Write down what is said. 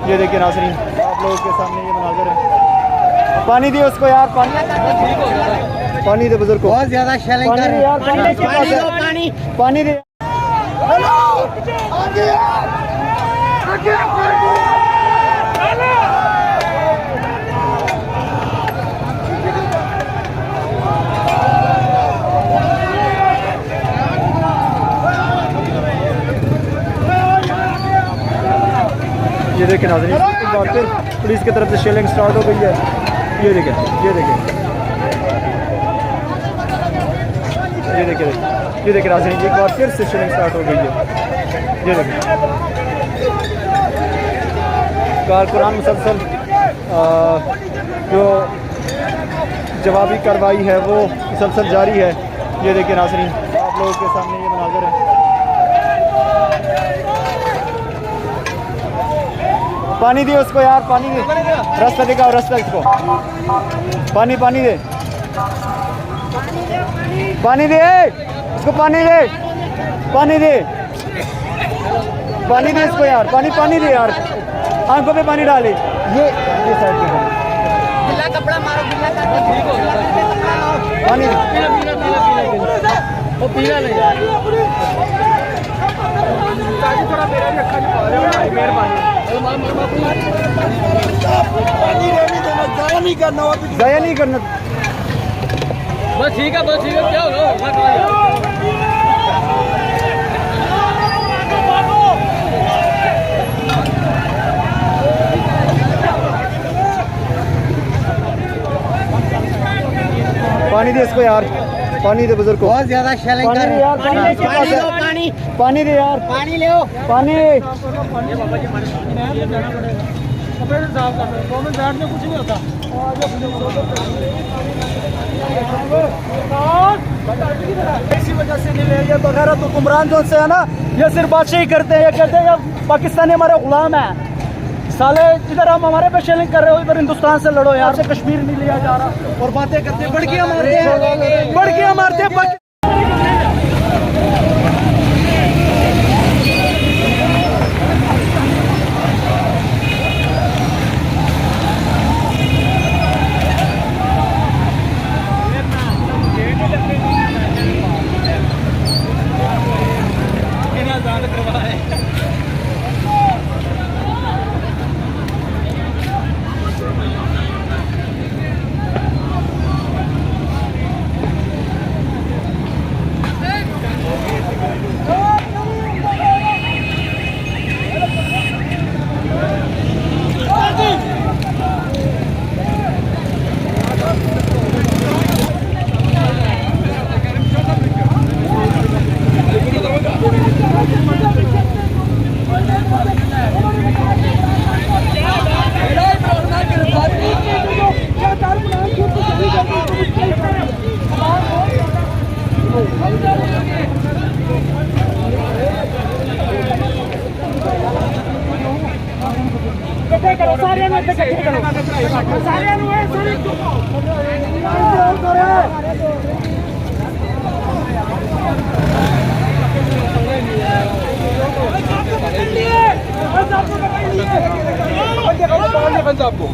ये देखिए नाज़रीन, आप लोगों के सामने ये मनाज़र है। पानी दिए उसको यार, पानी दे बुजुर्ग को। बहुत ज़्यादा शेलिंग कर रहे हैं। पानी दे। ये देखिए नाज़रीन, एक बार फिर पुलिस की तरफ से शेलिंग स्टार्ट हो गई है। ये देखिए, ये देखिए, ये देखिए, ये देखिए नाज़रीन, एक बार फिर से शेलिंग स्टार्ट हो गई है। ये देखिए, कारकुनान मुसलसल जो जवाबी कार्रवाई है वो मुसलसल जारी है। ये देखिए नाज़रीन, आप लोगों के सामने ये मनाज़र है। पानी दे उसको यार, पानी दे, रास्ता दिखाओ, रास्ता इसको। पानी दे, पानी दे इसको, पानी दे इसको यार, पानी दे यार, आंखों पे पानी डाले। ये साइड पे गिला कपड़ा मारो, गिला पानी वो पीला नहीं यार, थोड़ा मेहरबानी, दया नहीं करना। बस ठीक है, क्या होगा। पानी दे इसको यार, पानी दे बुजुर्ग को। बहुत ज्यादा शेलिंग कर रहे हैं। पानी दे यार, पानी ले, पानी कपड़े से साफ कर दो, 2 मिनट बैठ में कुछ नहीं होता। इसी वजह से नहीं ले, ये बगैरत हुक्मरान जो से है ना, ये सिर्फ बादशाही करते हैं। ये कहते हैं पाकिस्तानी हमारे गुलाम है। साले इधर हम हमारे पे शेलिंग कर रहे हो, इधर हिंदुस्तान से लड़ो यार, से कश्मीर नहीं लिया जा रहा और बातें करते हैं, बड़कियां मारते हैं। आपको